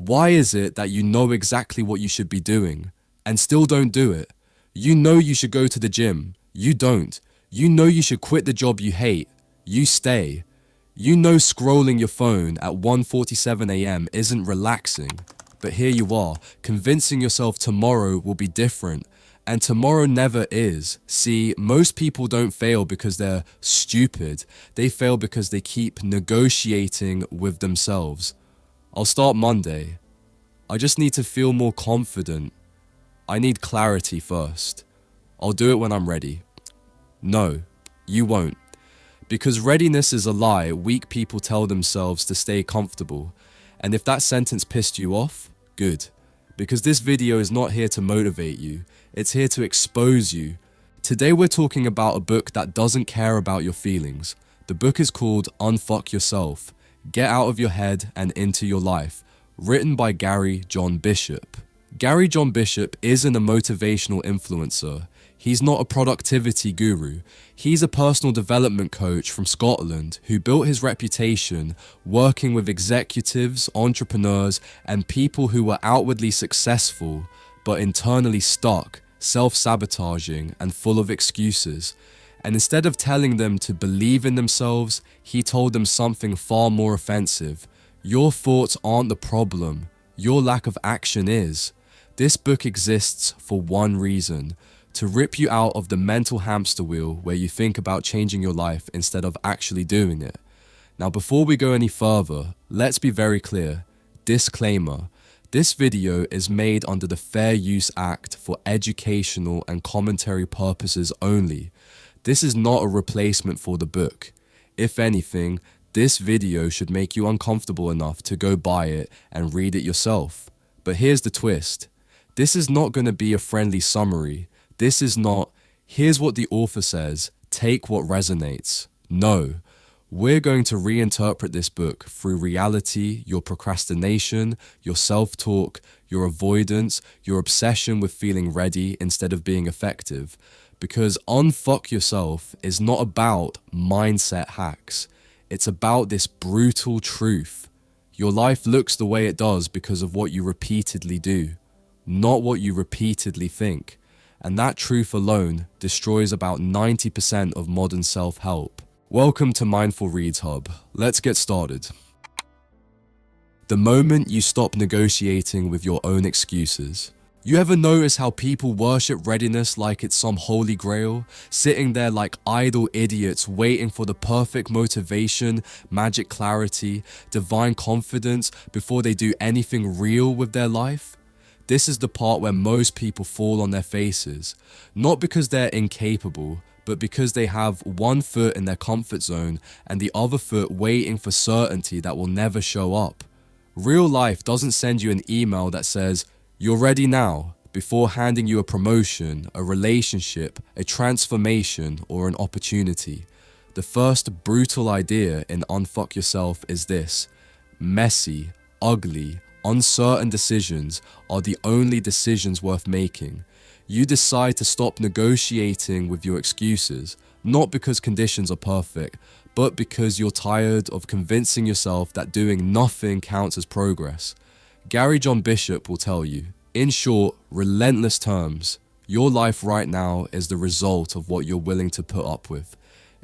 Why is it that you know exactly what you should be doing and still don't do it? You know you should go to the gym. You don't. You know you should quit the job you hate. You stay. You know scrolling your phone at 1:47 a.m. isn't relaxing. But here you are, convincing yourself tomorrow will be different. And tomorrow never is. See, most people don't fail because they're stupid. They fail because they keep negotiating with themselves. I'll start Monday. I just need to feel more confident. I need clarity first. I'll do it when I'm ready. No, you won't. Because readiness is a lie weak people tell themselves to stay comfortable. And if that sentence pissed you off, good. Because this video is not here to motivate you. It's here to expose you. Today we're talking about a book that doesn't care about your feelings. The book is called Unfuck Yourself. Get Out of Your Head and Into Your Life. Written by Gary John Bishop. Gary John Bishop isn't a motivational influencer. He's not a productivity guru. He's a personal development coach from Scotland who built his reputation working with executives, entrepreneurs, and people who were outwardly successful but internally stuck, self-sabotaging, and full of excuses. And instead of telling them to believe in themselves, he told them something far more offensive. Your thoughts aren't the problem. Your lack of action is. This book exists for one reason: to rip you out of the mental hamster wheel where you think about changing your life instead of actually doing it. Now, before we go any further, let's be very clear. Disclaimer: this video is made under the Fair Use Act for educational and commentary purposes only. This is not a replacement for the book. If anything, this video should make you uncomfortable enough to go buy it and read it yourself. But here's the twist. This is not going to be a friendly summary. This is not, here's what the author says, take what resonates. No, we're going to reinterpret this book through reality, your procrastination, your self-talk, your avoidance, your obsession with feeling ready instead of being effective. Because Unfuck Yourself is not about mindset hacks. It's about this brutal truth. Your life looks the way it does because of what you repeatedly do, not what you repeatedly think. And that truth alone destroys about 90% of modern self-help. Welcome to Mindful Reads Hub. Let's get started. The moment you stop negotiating with your own excuses. You ever notice how people worship readiness like it's some holy grail, sitting there like idle idiots waiting for the perfect motivation, magic clarity, divine confidence before they do anything real with their life? This is the part where most people fall on their faces, not because they're incapable, but because they have one foot in their comfort zone and the other foot waiting for certainty that will never show up. Real life doesn't send you an email that says, "You're ready now," before handing you a promotion, a relationship, a transformation, or an opportunity. The first brutal idea in Unfuck Yourself is this: messy, ugly, uncertain decisions are the only decisions worth making. You decide to stop negotiating with your excuses, not because conditions are perfect, but because you're tired of convincing yourself that doing nothing counts as progress. Gary John Bishop will tell you, in short, relentless terms, your life right now is the result of what you're willing to put up with.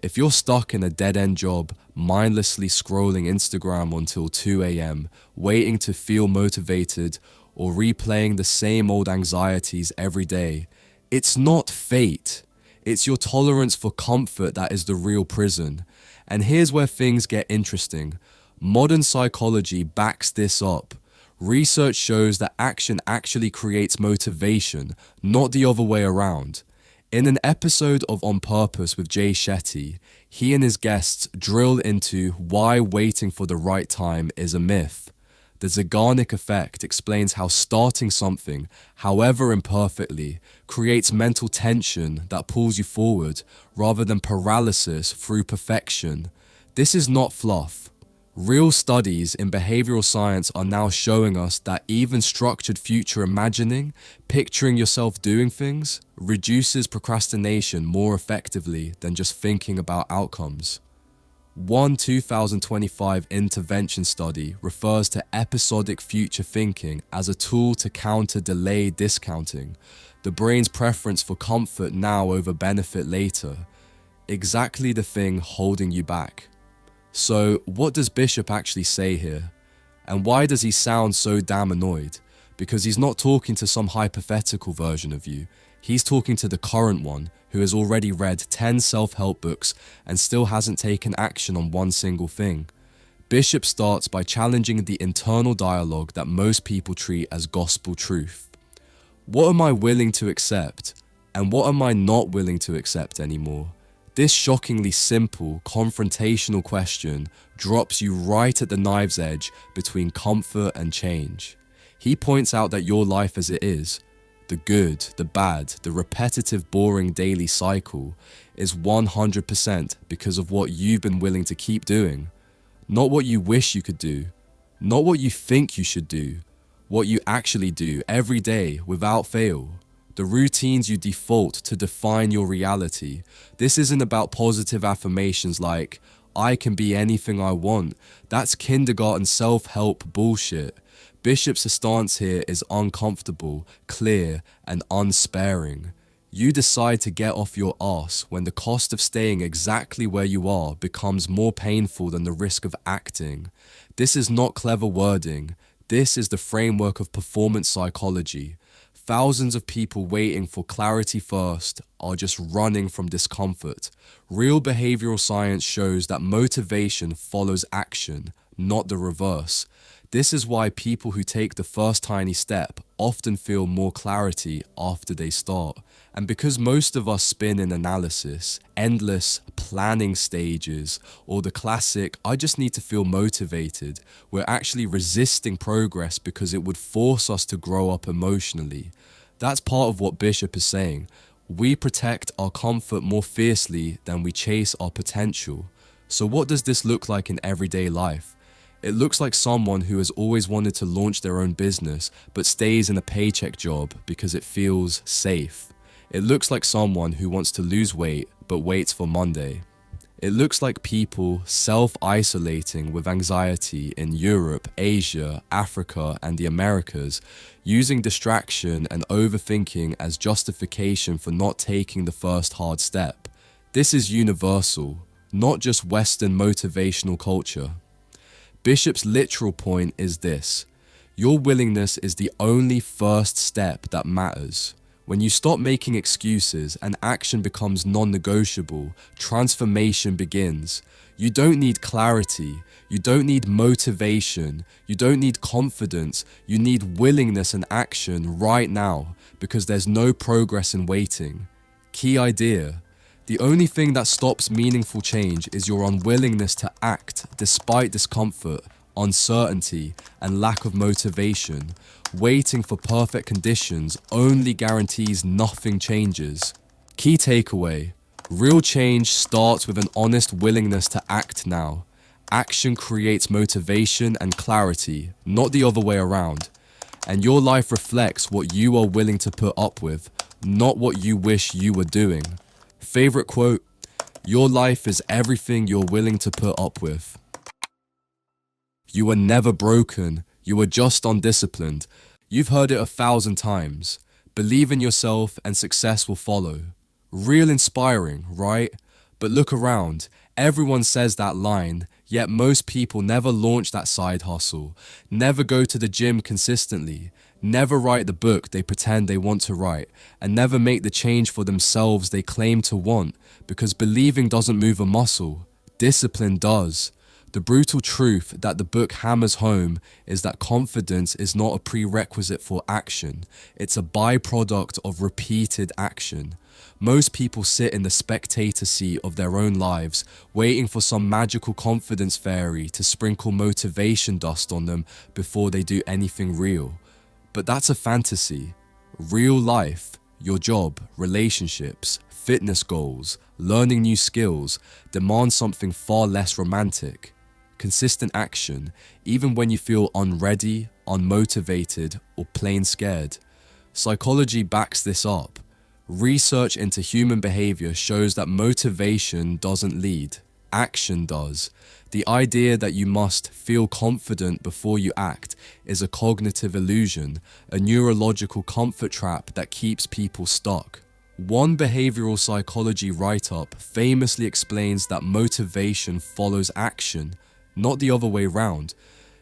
If you're stuck in a dead-end job, mindlessly scrolling Instagram until 2 a.m., waiting to feel motivated, or replaying the same old anxieties every day, it's not fate. It's your tolerance for comfort that is the real prison. And here's where things get interesting. Modern psychology backs this up. Research shows that action actually creates motivation, not the other way around. In an episode of On Purpose with Jay Shetty, he and his guests drill into why waiting for the right time is a myth. The Zeigarnik effect explains how starting something, however imperfectly, creates mental tension that pulls you forward rather than paralysis through perfection. This is not fluff. Real studies in behavioral science are now showing us that even structured future imagining, picturing yourself doing things, reduces procrastination more effectively than just thinking about outcomes. One 2025 intervention study refers to episodic future thinking as a tool to counter delay discounting, the brain's preference for comfort now over benefit later, exactly the thing holding you back. So, what does Bishop actually say here? And why does he sound so damn annoyed? Because he's not talking to some hypothetical version of you. He's talking to the current one who has already read 10 self-help books and still hasn't taken action on one single thing. Bishop starts by challenging the internal dialogue that most people treat as gospel truth. What am I willing to accept? And what am I not willing to accept anymore? This shockingly simple, confrontational question drops you right at the knife's edge between comfort and change. He points out that your life as it is, the good, the bad, the repetitive, boring daily cycle, is 100% because of what you've been willing to keep doing. Not what you wish you could do, not what you think you should do, what you actually do every day without fail. The routines you default to define your reality. This isn't about positive affirmations like, I can be anything I want. That's kindergarten self-help bullshit. Bishop's stance here is uncomfortable, clear, and unsparing. You decide to get off your ass when the cost of staying exactly where you are becomes more painful than the risk of acting. This is not clever wording. This is the framework of performance psychology. Thousands of people waiting for clarity first are just running from discomfort. Real behavioral science shows that motivation follows action, not the reverse. This is why people who take the first tiny step often feel more clarity after they start. And because most of us spin in analysis, endless planning stages, or the classic, I just need to feel motivated, we're actually resisting progress because it would force us to grow up emotionally. That's part of what Bishop is saying. We protect our comfort more fiercely than we chase our potential. So what does this look like in everyday life? It looks like someone who has always wanted to launch their own business but stays in a paycheck job because it feels safe. It looks like someone who wants to lose weight but waits for Monday. It looks like people self-isolating with anxiety in Europe, Asia, Africa, and the Americas, using distraction and overthinking as justification for not taking the first hard step. This is universal, not just Western motivational culture. Bishop's literal point is this: your willingness is the only first step that matters. When you stop making excuses and action becomes non-negotiable, transformation begins. You don't need clarity, you don't need motivation, you don't need confidence, you need willingness and action right now, because there's no progress in waiting. Key idea: the only thing that stops meaningful change is your unwillingness to act despite discomfort, uncertainty, and lack of motivation. Waiting for perfect conditions only guarantees nothing changes. Key takeaway: real change starts with an honest willingness to act now. Action creates motivation and clarity, not the other way around. And your life reflects what you are willing to put up with, not what you wish you were doing. Favorite quote: your life is everything you're willing to put up with. You were never broken, you were just undisciplined. You've heard it 1,000 times. Believe in yourself and success will follow. Real inspiring, right? But look around, everyone says that line, yet most people never launch that side hustle, never go to the gym consistently, never write the book they pretend they want to write, and never make the change for themselves they claim to want, because believing doesn't move a muscle, discipline does. The brutal truth that the book hammers home is that confidence is not a prerequisite for action, it's a byproduct of repeated action. Most people sit in the spectator seat of their own lives, waiting for some magical confidence fairy to sprinkle motivation dust on them before they do anything real. But that's a fantasy. Real life, your job, relationships, fitness goals, learning new skills, demand something far less romantic. Consistent action, even when you feel unready, unmotivated, or plain scared. Psychology backs this up. Research into human behavior shows that motivation doesn't lead, action does. The idea that you must feel confident before you act is a cognitive illusion, a neurological comfort trap that keeps people stuck. One behavioral psychology write-up famously explains that motivation follows action, not the other way round,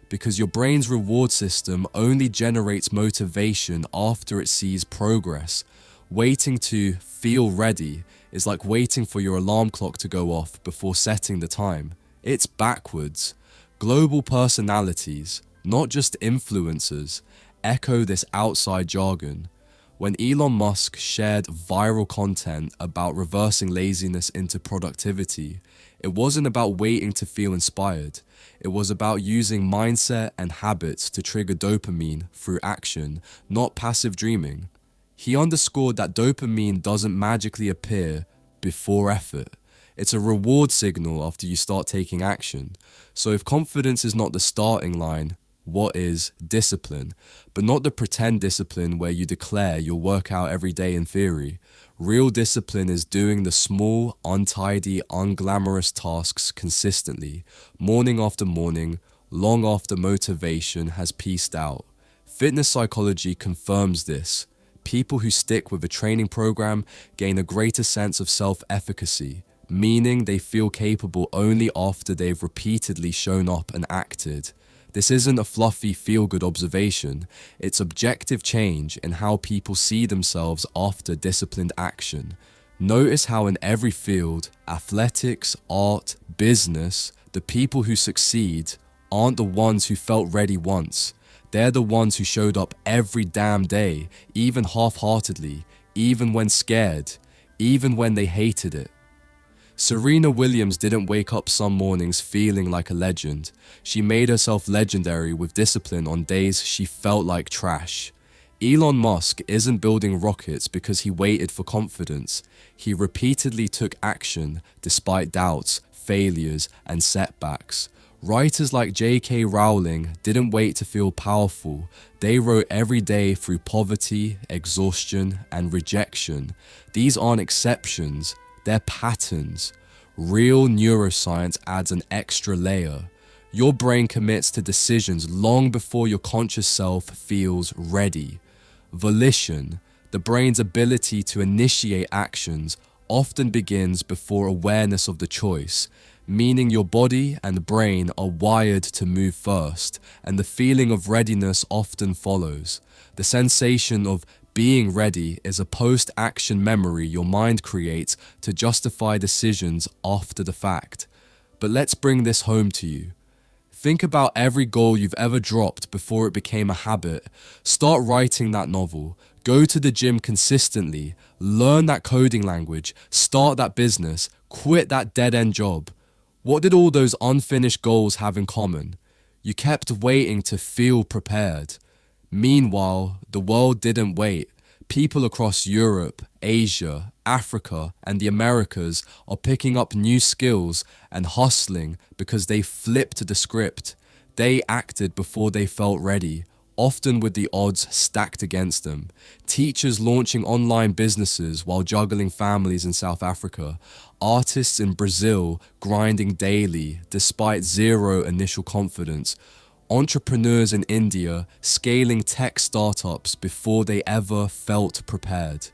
because your brain's reward system only generates motivation after it sees progress. Waiting to feel ready is like waiting for your alarm clock to go off before setting the time. It's backwards. Global personalities, not just influencers, echo this outside jargon. When Elon Musk shared viral content about reversing laziness into productivity, it wasn't about waiting to feel inspired. It was about using mindset and habits to trigger dopamine through action, not passive dreaming. He underscored that dopamine doesn't magically appear before effort. It's a reward signal after you start taking action. So if confidence is not the starting line, what is discipline? But not the pretend discipline where you declare you'll work out every day in theory. Real discipline is doing the small, untidy, unglamorous tasks consistently, morning after morning, long after motivation has peaced out. Fitness psychology confirms this. People who stick with a training program gain a greater sense of self-efficacy, meaning they feel capable only after they've repeatedly shown up and acted. This isn't a fluffy feel-good observation, it's objective change in how people see themselves after disciplined action. Notice how in every field, athletics, art, business, the people who succeed aren't the ones who felt ready once. They're the ones who showed up every damn day, even half-heartedly, even when scared, even when they hated it. Serena Williams didn't wake up some mornings feeling like a legend. She made herself legendary with discipline on days she felt like trash. Elon Musk isn't building rockets because he waited for confidence. He repeatedly took action despite doubts, failures, and setbacks. Writers like J.K. Rowling didn't wait to feel powerful. They wrote every day through poverty, exhaustion, and rejection. These aren't exceptions. They're patterns. Real neuroscience adds an extra layer. Your brain commits to decisions long before your conscious self feels ready. Volition, the brain's ability to initiate actions, often begins before awareness of the choice, meaning your body and brain are wired to move first, and the feeling of readiness often follows. The sensation of being ready is a post-action memory your mind creates to justify decisions after the fact. But let's bring this home to you. Think about every goal you've ever dropped before it became a habit. Start writing that novel. Go to the gym consistently. Learn that coding language. Start that business. Quit that dead-end job. What did all those unfinished goals have in common? You kept waiting to feel prepared. Meanwhile, the world didn't wait. People across Europe, Asia, Africa, and the Americas are picking up new skills and hustling because they flipped the script. They acted before they felt ready, often with the odds stacked against them. Teachers launching online businesses while juggling families in South Africa. Artists in Brazil grinding daily despite zero initial confidence. Entrepreneurs in India scaling tech startups before they ever felt prepared.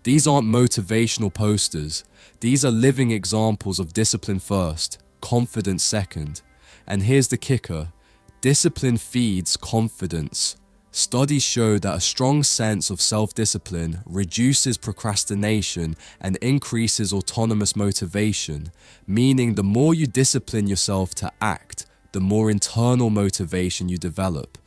These aren't motivational posters. These are living examples of discipline first, confidence second. And here's the kicker. Discipline feeds confidence. Studies show that a strong sense of self-discipline reduces procrastination and increases autonomous motivation, meaning the more you discipline yourself to act, the more internal motivation you develop.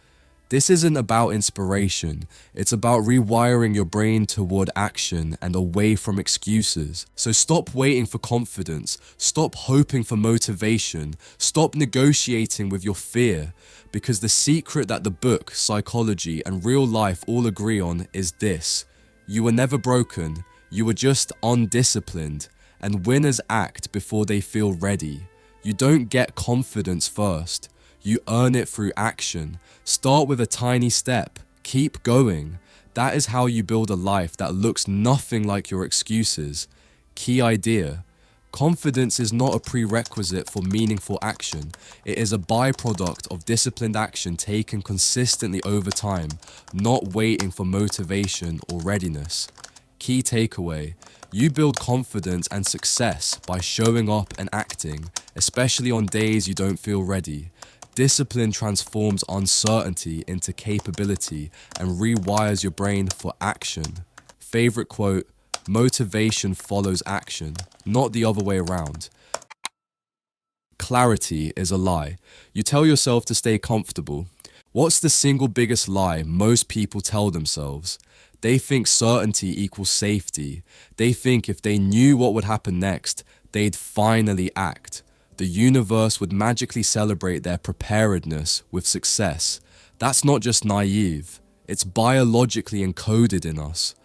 This isn't about inspiration, it's about rewiring your brain toward action and away from excuses. So stop waiting for confidence, stop hoping for motivation, stop negotiating with your fear, because the secret that the book, psychology, and real life all agree on is this: you were never broken, you were just undisciplined, and winners act before they feel ready. You don't get confidence first. You earn it through action. Start with a tiny step. Keep going. That is how you build a life that looks nothing like your excuses. Key idea. Confidence is not a prerequisite for meaningful action. It is a byproduct of disciplined action taken consistently over time, not waiting for motivation or readiness. Key takeaway: you build confidence and success by showing up and acting, especially on days you don't feel ready. Discipline transforms uncertainty into capability and rewires your brain for action. Favorite quote: motivation follows action, not the other way around. Clarity is a lie. You tell yourself to stay comfortable. What's the single biggest lie most people tell themselves? They think certainty equals safety. They think if they knew what would happen next, they'd finally act. The universe would magically celebrate their preparedness with success. That's not just naive, it's biologically encoded in us.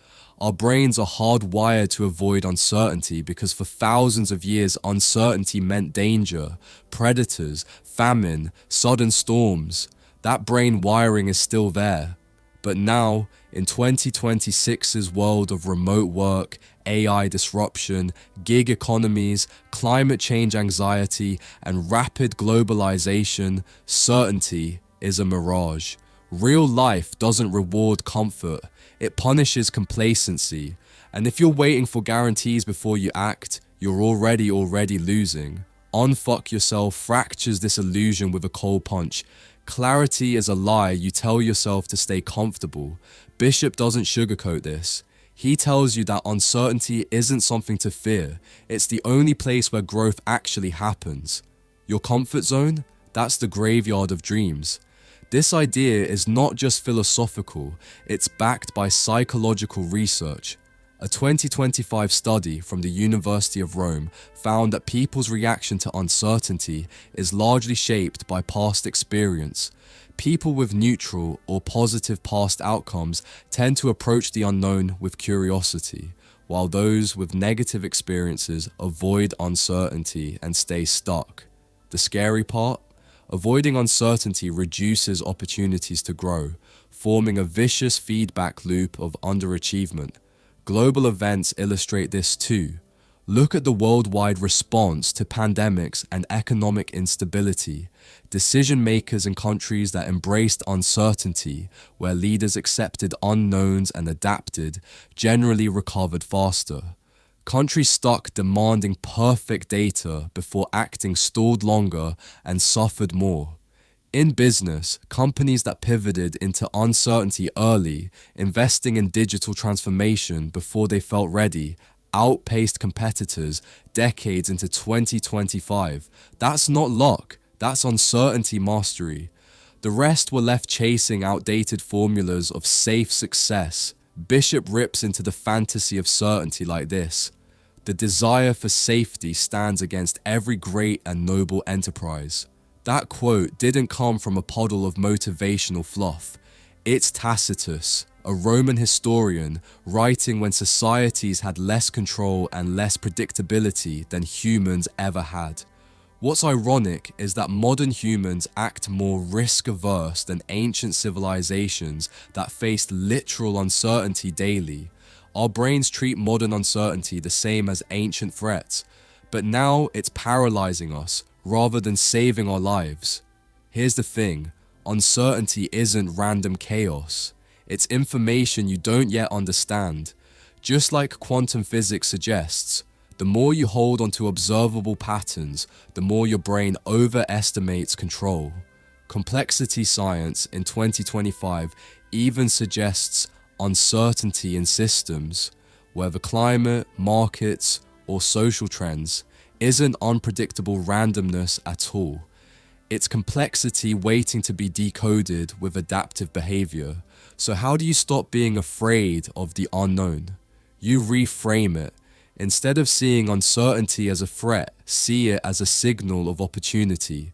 Our brains are hardwired to avoid uncertainty because for thousands of years uncertainty meant danger, predators, famine, sudden storms. That brain wiring is still there. But now, in 2026's world of remote work, AI disruption, gig economies, climate change anxiety, and rapid globalization, certainty is a mirage. Real life doesn't reward comfort, it punishes complacency. And if you're waiting for guarantees before you act, you're already losing. Unfuck yourself fractures this illusion with a cold punch. Clarity is a lie you tell yourself to stay comfortable. Bishop doesn't sugarcoat this. He tells you that uncertainty isn't something to fear. It's the only place where growth actually happens. Your comfort zone? That's the graveyard of dreams. This idea is not just philosophical, it's backed by psychological research. A 2025 study from the University of Rome found that people's reaction to uncertainty is largely shaped by past experience. People with neutral or positive past outcomes tend to approach the unknown with curiosity, while those with negative experiences avoid uncertainty and stay stuck. The scary part? Avoiding uncertainty reduces opportunities to grow, forming a vicious feedback loop of underachievement. Global events illustrate this too. Look at the worldwide response to pandemics and economic instability. Decision makers in countries that embraced uncertainty, where leaders accepted unknowns and adapted, generally recovered faster. Countries stuck demanding perfect data before acting stalled longer and suffered more. In business, companies that pivoted into uncertainty early, investing in digital transformation before they felt ready, outpaced competitors decades into 2025. That's not luck, that's uncertainty mastery. The rest were left chasing outdated formulas of safe success. Bishop rips into the fantasy of certainty like this: the desire for safety stands against every great and noble enterprise. That quote didn't come from a puddle of motivational fluff. It's Tacitus, a Roman historian, writing when societies had less control and less predictability than humans ever had. What's ironic is that modern humans act more risk-averse than ancient civilizations that faced literal uncertainty daily. Our brains treat modern uncertainty the same as ancient threats, but now it's paralyzing us rather than saving our lives. Here's the thing, uncertainty isn't random chaos. It's information you don't yet understand. Just like quantum physics suggests, the more you hold onto observable patterns, the more your brain overestimates control. Complexity science in 2025 even suggests uncertainty in systems, whether climate, markets, or social trends, isn't unpredictable randomness at all. It's complexity waiting to be decoded with adaptive behavior. So how do you stop being afraid of the unknown? You reframe it. Instead of seeing uncertainty as a threat, see it as a signal of opportunity.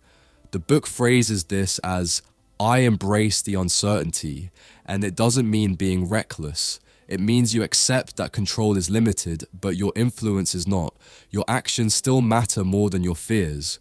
The book phrases this as, I embrace the uncertainty, and it doesn't mean being reckless. It means you accept that control is limited, but your influence is not. Your actions still matter more than your fears.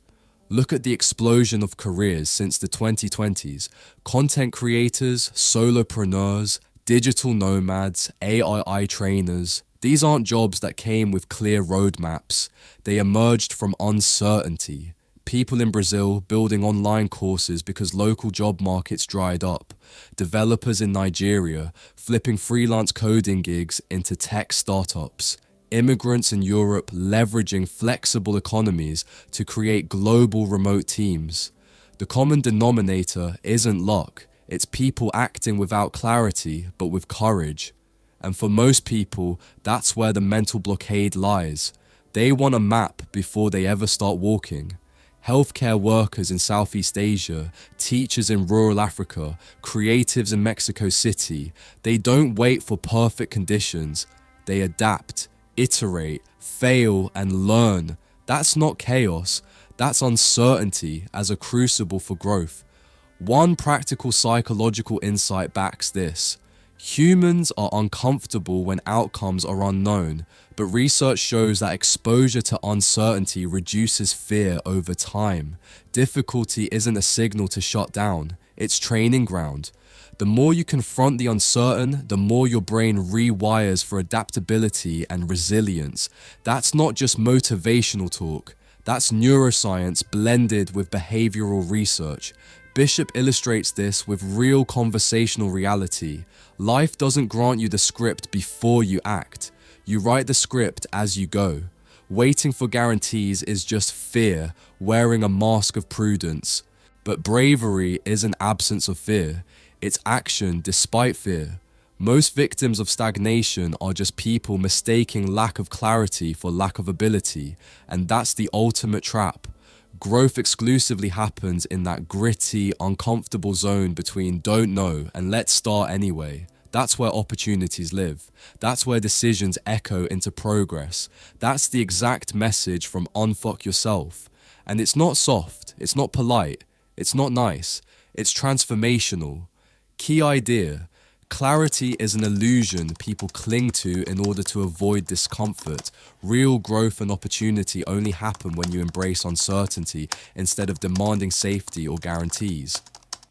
Look at the explosion of careers since the 2020s. Content creators, solopreneurs, digital nomads, AI trainers, These aren't jobs that came with clear roadmaps. They emerged from uncertainty. People in Brazil building online courses because local job markets dried up. Developers in Nigeria flipping freelance coding gigs into tech startups. Immigrants in Europe leveraging flexible economies to create global remote teams. The common denominator isn't luck, it's people acting without clarity but with courage. And for most people, that's where the mental blockade lies. They want a map before they ever start walking. Healthcare workers in Southeast Asia, teachers in rural Africa, creatives in Mexico City, they don't wait for perfect conditions. They adapt, iterate, fail, and learn. That's not chaos, that's uncertainty as a crucible for growth. One practical psychological insight backs this. Humans are uncomfortable when outcomes are unknown, but research shows that exposure to uncertainty reduces fear over time. Difficulty isn't a signal to shut down, it's training ground. The more you confront the uncertain, the more your brain rewires for adaptability and resilience. That's not just motivational talk, that's neuroscience blended with behavioral research. Bishop illustrates this with real conversational reality. Life doesn't grant you the script before you act. You write the script as you go. Waiting for guarantees is just fear, wearing a mask of prudence. But bravery isn't absence of fear. It's action despite fear. Most victims of stagnation are just people mistaking lack of clarity for lack of ability, and that's the ultimate trap. Growth exclusively happens in that gritty, uncomfortable zone between don't know and let's start anyway. That's where opportunities live. That's where decisions echo into progress. That's the exact message from Unfuck Yourself. And it's not soft, it's not polite, it's not nice, it's transformational. Key idea: clarity is an illusion people cling to in order to avoid discomfort. Real growth and opportunity only happen when you embrace uncertainty instead of demanding safety or guarantees.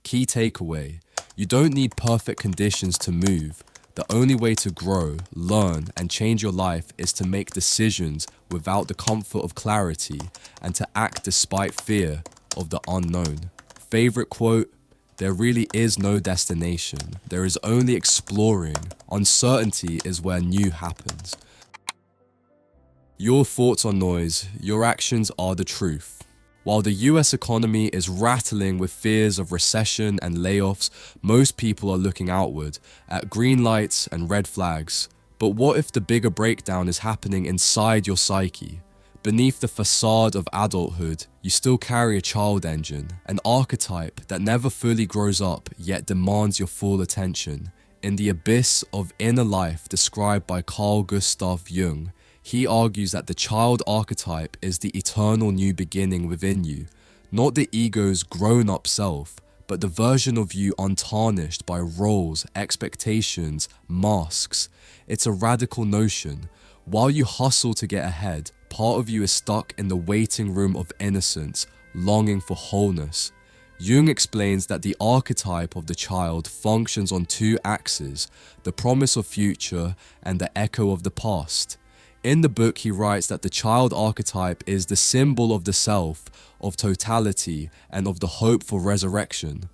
Key takeaway: you don't need perfect conditions to move. The only way to grow, learn, and change your life is to make decisions without the comfort of clarity and to act despite fear of the unknown. Favorite quote: there really is no destination. There is only exploring. Uncertainty is where new happens. Your thoughts are noise. Your actions are the truth. While the US economy is rattling with fears of recession and layoffs, most people are looking outward at green lights and red flags. But what if the bigger breakdown is happening inside your psyche? Beneath the facade of adulthood, you still carry a child engine, an archetype that never fully grows up yet demands your full attention. In the abyss of inner life described by Carl Gustav Jung, he argues that the child archetype is the eternal new beginning within you, not the ego's grown-up self, but the version of you untarnished by roles, expectations, masks. It's a radical notion. While you hustle to get ahead, part of you is stuck in the waiting room of innocence, longing for wholeness. Jung explains that the archetype of the child functions on two axes, the promise of future and the echo of the past. In the book, he writes that the child archetype is the symbol of the self, of totality, and of the hope for resurrection.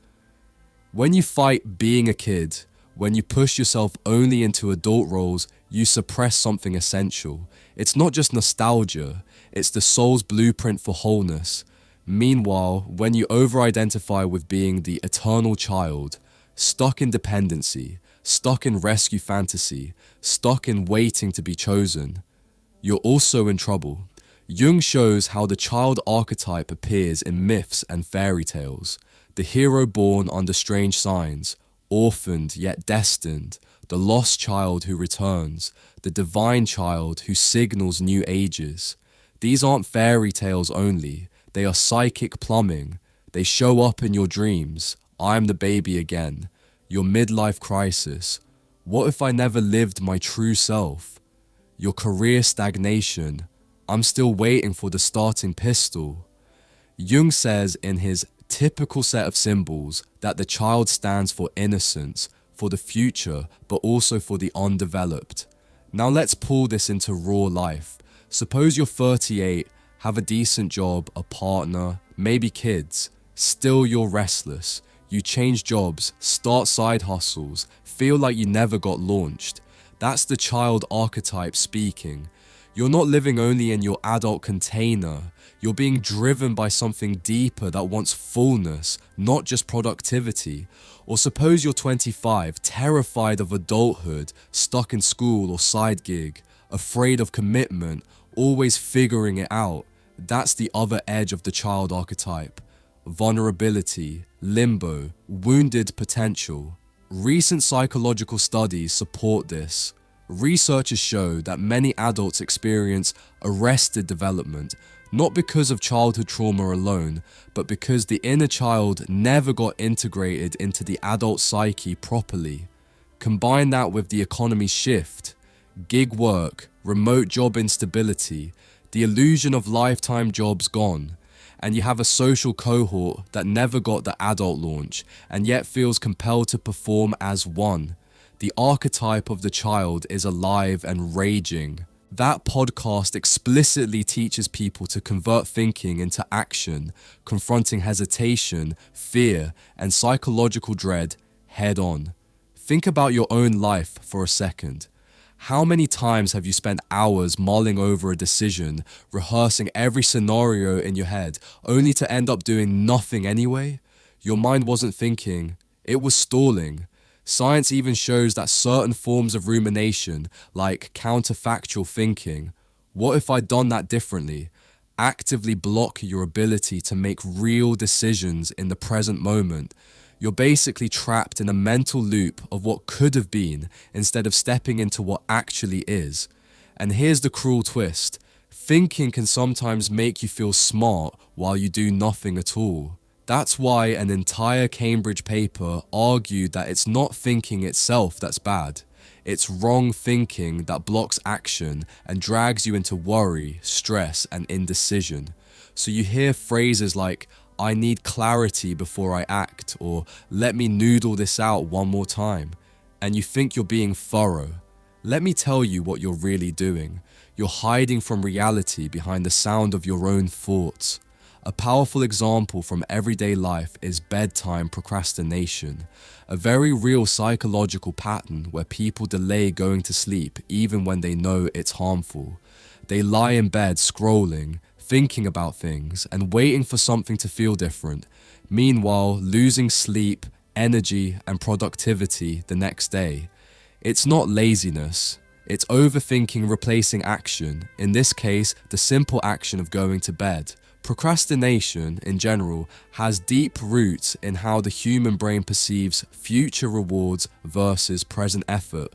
When you fight being a kid, when you push yourself only into adult roles, you suppress something essential. It's not just nostalgia, it's the soul's blueprint for wholeness. Meanwhile, when you over-identify with being the eternal child, stuck in dependency, stuck in rescue fantasy, stuck in waiting to be chosen, you're also in trouble. Jung shows how the child archetype appears in myths and fairy tales. The hero born under strange signs, orphaned yet destined, the lost child who returns, the divine child who signals new ages. These aren't fairy tales only, they are psychic plumbing. They show up in your dreams. I'm the baby again. Your midlife crisis. What if I never lived my true self? Your career stagnation. I'm still waiting for the starting pistol. Jung says in his typical set of symbols that the child stands for innocence, for the future, but also for the undeveloped. Now let's pull this into raw life. Suppose you're 38, have a decent job, a partner, maybe kids. Still you're restless. You change jobs, start side hustles, feel like you never got launched. That's the child archetype speaking. You're not living only in your adult container. You're being driven by something deeper that wants fullness, not just productivity. Or suppose you're 25, terrified of adulthood, stuck in school or side gig, afraid of commitment, always figuring it out. That's the other edge of the child archetype. Vulnerability, limbo, wounded potential. Recent psychological studies support this. Researchers show that many adults experience arrested development, not because of childhood trauma alone, but because the inner child never got integrated into the adult psyche properly. Combine that with the economy's shift, gig work, remote job instability, the illusion of lifetime jobs gone, and you have a social cohort that never got the adult launch and yet feels compelled to perform as one. The archetype of the child is alive and raging. That podcast explicitly teaches people to convert thinking into action, confronting hesitation, fear, and psychological dread head on. Think about your own life for a second. How many times have you spent hours mulling over a decision, rehearsing every scenario in your head, only to end up doing nothing anyway? Your mind wasn't thinking, it was stalling. Science even shows that certain forms of rumination, like counterfactual thinking, what if I'd done that differently, actively block your ability to make real decisions in the present moment. You're basically trapped in a mental loop of what could have been instead of stepping into what actually is. And here's the cruel twist. Thinking can sometimes make you feel smart while you do nothing at all. That's why an entire Cambridge paper argued that it's not thinking itself that's bad. It's wrong thinking that blocks action and drags you into worry, stress, and indecision. So you hear phrases like, I need clarity before I act, or let me noodle this out one more time. And you think you're being thorough. Let me tell you what you're really doing. You're hiding from reality behind the sound of your own thoughts. A powerful example from everyday life is bedtime procrastination, a very real psychological pattern where people delay going to sleep even when they know it's harmful. They lie in bed scrolling, thinking about things, and waiting for something to feel different, meanwhile losing sleep, energy, and productivity the next day. It's not laziness, it's overthinking replacing action, in this case, the simple action of going to bed. Procrastination, in general, has deep roots in how the human brain perceives future rewards versus present effort,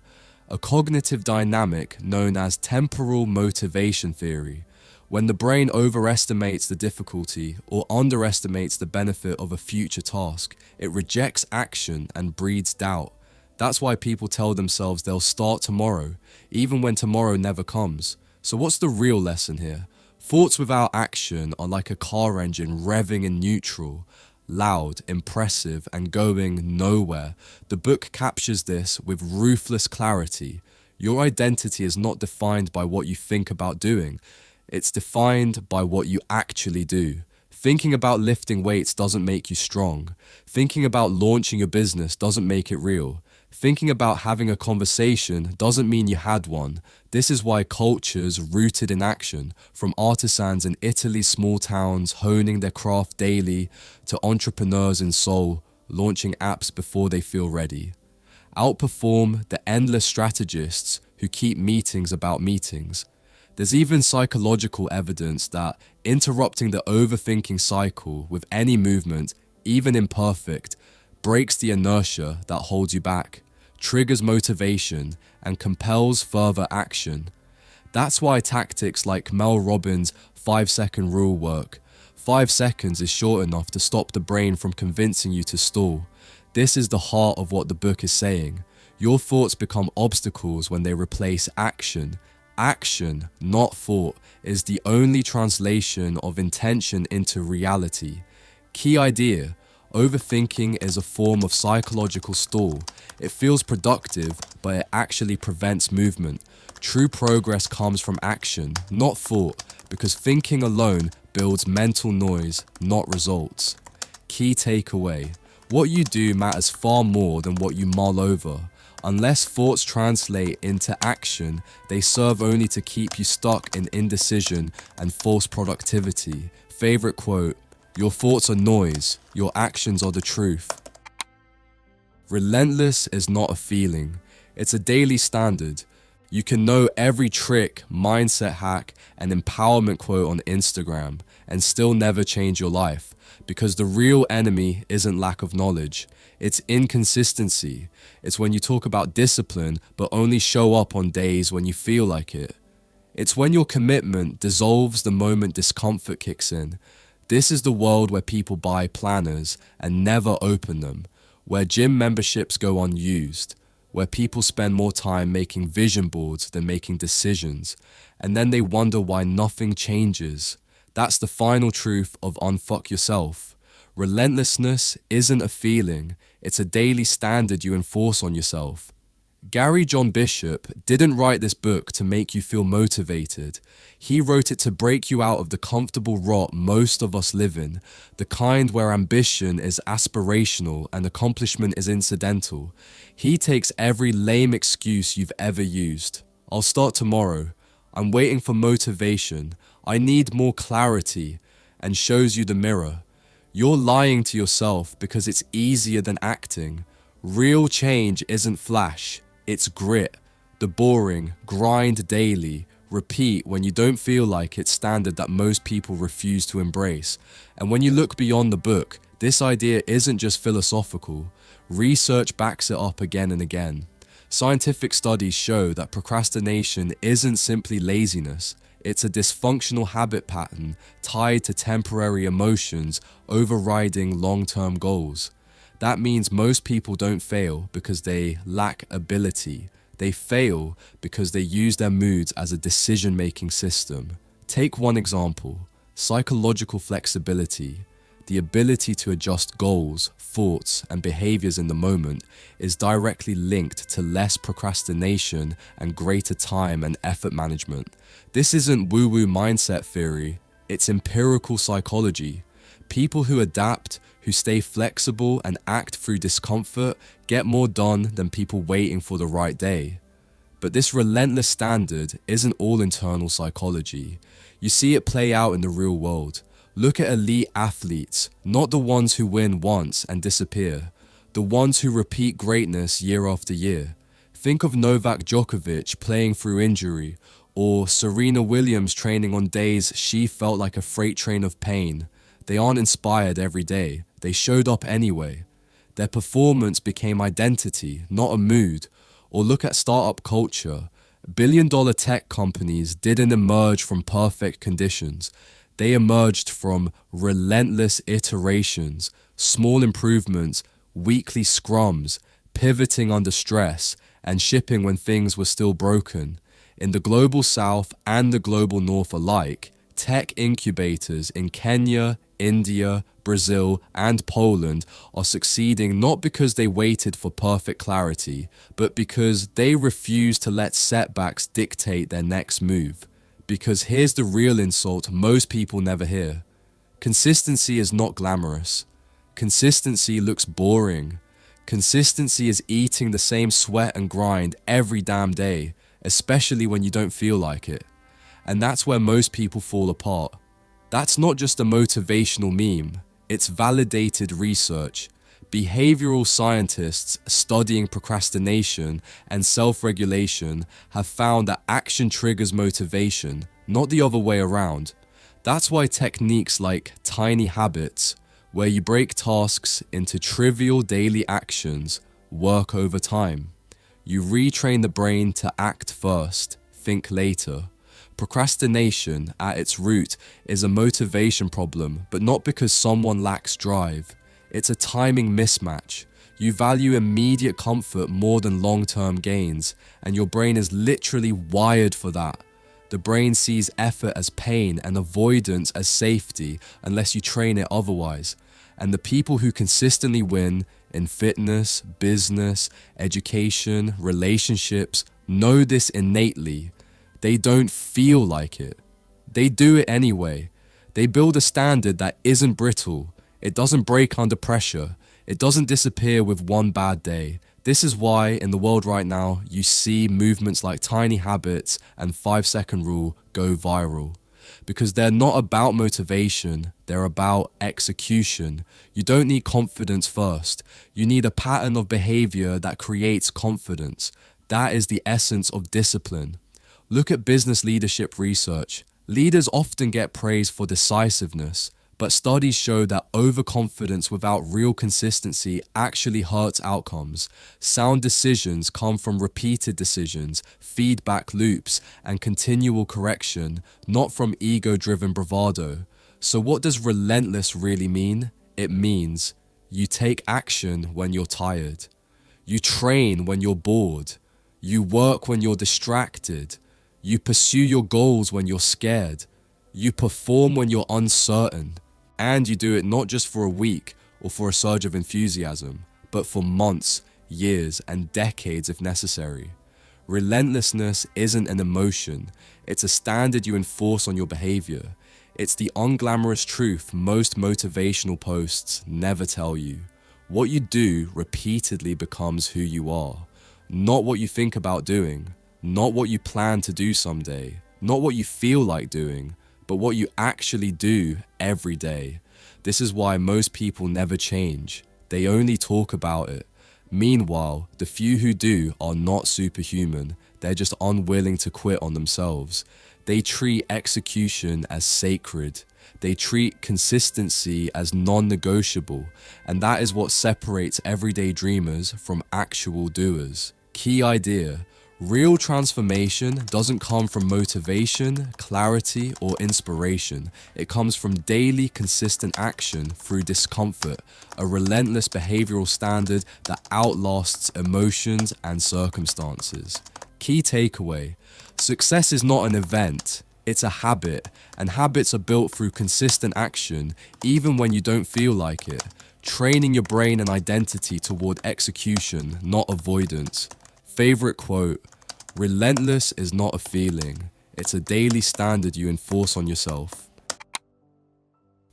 a cognitive dynamic known as temporal motivation theory. When the brain overestimates the difficulty or underestimates the benefit of a future task, it rejects action and breeds doubt. That's why people tell themselves they'll start tomorrow, even when tomorrow never comes. So what's the real lesson here? Thoughts without action are like a car engine revving in neutral, loud, impressive, and going nowhere. The book captures this with ruthless clarity. Your identity is not defined by what you think about doing. It's defined by what you actually do. Thinking about lifting weights doesn't make you strong. Thinking about launching a business doesn't make it real. Thinking about having a conversation doesn't mean you had one. This is why cultures rooted in action, from artisans in Italy's small towns honing their craft daily to entrepreneurs in Seoul launching apps before they feel ready, outperform the endless strategists who keep meetings about meetings. There's even psychological evidence that interrupting the overthinking cycle with any movement, even imperfect, breaks the inertia that holds you back, triggers motivation, and compels further action. That's why tactics like Mel Robbins' 5-second rule work. 5 seconds is short enough to stop the brain from convincing you to stall. This is the heart of what the book is saying. Your thoughts become obstacles when they replace action. Action, not thought, is the only translation of intention into reality. Key idea: overthinking is a form of psychological stall. It feels productive, but it actually prevents movement. True progress comes from action, not thought, because thinking alone builds mental noise, not results. Key takeaway: what you do matters far more than what you mull over. Unless thoughts translate into action, they serve only to keep you stuck in indecision and false productivity. Favorite quote: your thoughts are noise, your actions are the truth. Relentless is not a feeling, it's a daily standard. You can know every trick, mindset hack, and empowerment quote on Instagram and still never change your life, because the real enemy isn't lack of knowledge, it's inconsistency. It's when you talk about discipline but only show up on days when you feel like it. It's when your commitment dissolves the moment discomfort kicks in. This is the world where people buy planners and never open them, where gym memberships go unused, where people spend more time making vision boards than making decisions, and then they wonder why nothing changes. That's the final truth of Unfuck Yourself. Relentlessness isn't a feeling, it's a daily standard you enforce on yourself. Gary John Bishop didn't write this book to make you feel motivated. He wrote it to break you out of the comfortable rot most of us live in, the kind where ambition is aspirational and accomplishment is incidental. He takes every lame excuse you've ever used. I'll start tomorrow. I'm waiting for motivation. I need more clarity, and shows you the mirror. You're lying to yourself because it's easier than acting. Real change isn't flash. It's grit, the boring, grind daily, repeat when you don't feel like it standard that most people refuse to embrace. And when you look beyond the book, this idea isn't just philosophical. Research backs it up again and again. Scientific studies show that procrastination isn't simply laziness. It's a dysfunctional habit pattern tied to temporary emotions overriding long-term goals. That means most people don't fail because they lack ability. They fail because they use their moods as a decision-making system. Take one example: psychological flexibility. The ability to adjust goals, thoughts, and behaviors in the moment is directly linked to less procrastination and greater time and effort management. This isn't woo-woo mindset theory, it's empirical psychology. People who adapt, who stay flexible and act through discomfort get more done than people waiting for the right day. But this relentless standard isn't all internal psychology. You see it play out in the real world. Look at elite athletes, not the ones who win once and disappear, the ones who repeat greatness year after year. Think of Novak Djokovic playing through injury, or Serena Williams training on days she felt like a freight train of pain. They aren't inspired every day, they showed up anyway. Their performance became identity, not a mood. Or look at startup culture. Billion-dollar tech companies didn't emerge from perfect conditions. They emerged from relentless iterations, small improvements, weekly scrums, pivoting under stress, and shipping when things were still broken. In the global south and the global north alike, tech incubators in Kenya, India, Brazil, and Poland are succeeding not because they waited for perfect clarity, but because they refuse to let setbacks dictate their next move. Because here's the real insult most people never hear. Consistency is not glamorous. Consistency looks boring. Consistency is eating the same sweat and grind every damn day, especially when you don't feel like it. And that's where most people fall apart. That's not just a motivational meme, it's validated research. Behavioral scientists studying procrastination and self-regulation have found that action triggers motivation, not the other way around. That's why techniques like tiny habits, where you break tasks into trivial daily actions, work over time. You retrain the brain to act first, think later. Procrastination, at its root, is a motivation problem, but not because someone lacks drive. It's a timing mismatch. You value immediate comfort more than long-term gains, and your brain is literally wired for that. The brain sees effort as pain and avoidance as safety unless you train it otherwise. And the people who consistently win, in fitness, business, education, relationships know this innately. They don't feel like it. They do it anyway. They build a standard that isn't brittle. It doesn't break under pressure. It doesn't disappear with one bad day. This is why in the world right now, you see movements like Tiny Habits and 5-second rule go viral. Because they're not about motivation, they're about execution. You don't need confidence first. You need a pattern of behavior that creates confidence. That is the essence of discipline. Look at business leadership research. Leaders often get praise for decisiveness, but studies show that overconfidence without real consistency actually hurts outcomes. Sound decisions come from repeated decisions, feedback loops, and continual correction, not from ego-driven bravado. So what does relentless really mean? It means you take action when you're tired. You train when you're bored. You work when you're distracted. You pursue your goals when you're scared. You perform when you're uncertain. And you do it not just for a week or for a surge of enthusiasm, but for months, years, and decades if necessary. Relentlessness isn't an emotion. It's a standard you enforce on your behavior. It's the unglamorous truth most motivational posts never tell you. What you do repeatedly becomes who you are. Not what you think about doing, not what you plan to do someday, not what you feel like doing, but what you actually do every day. This is why most people never change. They only talk about it. Meanwhile, the few who do are not superhuman. They're just unwilling to quit on themselves. They treat execution as sacred. They treat consistency as non-negotiable. And that is what separates everyday dreamers from actual doers. Key idea. Real transformation doesn't come from motivation, clarity, or inspiration. It comes from daily, consistent action through discomfort, a relentless behavioral standard that outlasts emotions and circumstances. Key takeaway: success is not an event, it's a habit, and habits are built through consistent action, even when you don't feel like it. Training your brain and identity toward execution, not avoidance. Favorite quote: relentless is not a feeling, it's a daily standard you enforce on yourself.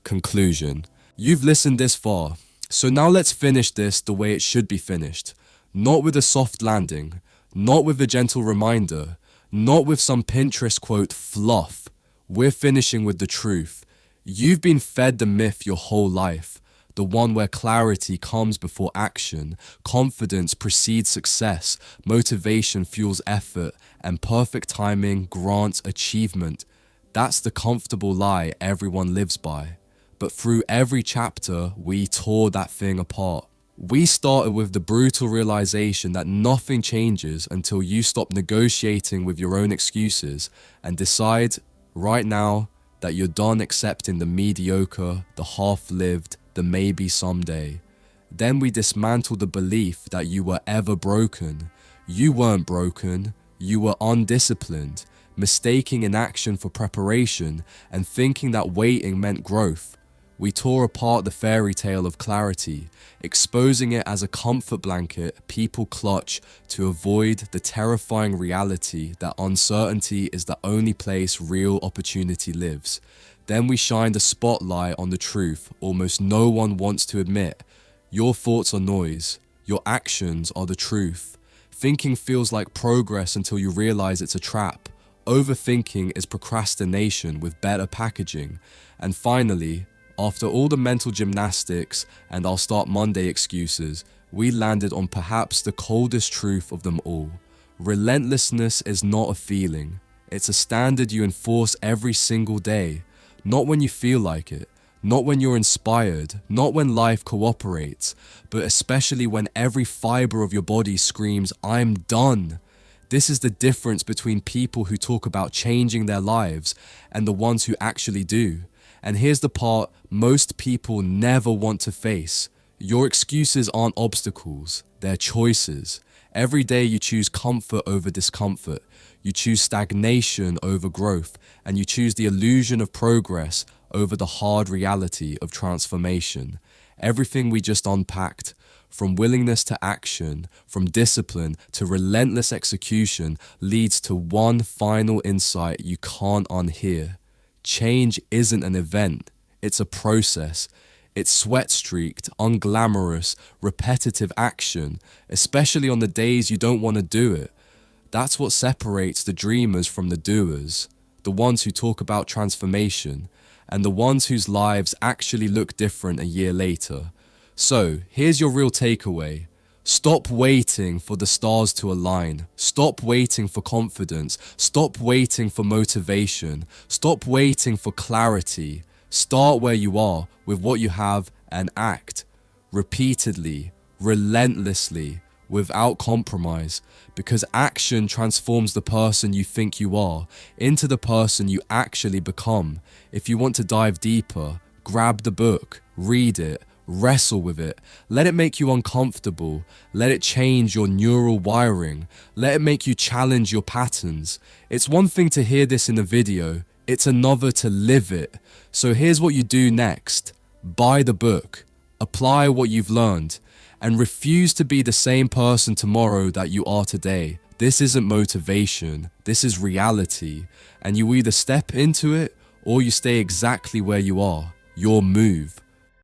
Conclusion. You've listened this far, so now let's finish this the way it should be finished. Not with a soft landing, not with a gentle reminder, not with some Pinterest quote fluff. We're finishing with the truth. You've been fed the myth your whole life. The one where clarity comes before action, confidence precedes success, motivation fuels effort, and perfect timing grants achievement. That's the comfortable lie everyone lives by. But through every chapter, we tore that thing apart. We started with the brutal realization that nothing changes until you stop negotiating with your own excuses and decide right now that you're done accepting the mediocre, the half-lived, the maybe someday. Then we dismantled the belief that you were ever broken. You weren't broken, you were undisciplined, mistaking inaction for preparation and thinking that waiting meant growth. We tore apart the fairy tale of clarity, exposing it as a comfort blanket people clutch to avoid the terrifying reality that uncertainty is the only place real opportunity lives. Then we shined a spotlight on the truth almost no one wants to admit. Your thoughts are noise. Your actions are the truth. Thinking feels like progress until you realize it's a trap. Overthinking is procrastination with better packaging. And finally, after all the mental gymnastics and I'll start Monday excuses, we landed on perhaps the coldest truth of them all. Relentlessness is not a feeling. It's a standard you enforce every single day. Not when you feel like it, not when you're inspired, not when life cooperates, but especially when every fiber of your body screams, I'm done. This is the difference between people who talk about changing their lives and the ones who actually do. And here's the part most people never want to face. Your excuses aren't obstacles, they're choices. Every day you choose comfort over discomfort. You choose stagnation over growth, and you choose the illusion of progress over the hard reality of transformation. Everything we just unpacked, from willingness to action, from discipline to relentless execution, leads to one final insight you can't unhear. Change isn't an event, it's a process. It's sweat-streaked, unglamorous, repetitive action, especially on the days you don't want to do it. That's what separates the dreamers from the doers, the ones who talk about transformation, and the ones whose lives actually look different a year later. So, here's your real takeaway. Stop waiting for the stars to align. Stop waiting for confidence. Stop waiting for motivation. Stop waiting for clarity. Start where you are with what you have and act repeatedly, relentlessly, without compromise, because action transforms the person you think you are into the person you actually become. If you want to dive deeper, grab the book, read it, wrestle with it, let it make you uncomfortable, let it change your neural wiring, let it make you challenge your patterns. It's one thing to hear this in a video, it's another to live it. So here's what you do next. Buy the book, apply what you've learned, and refuse to be the same person tomorrow that you are today. This isn't motivation, this is reality, and you either step into it or you stay exactly where you are. Your move.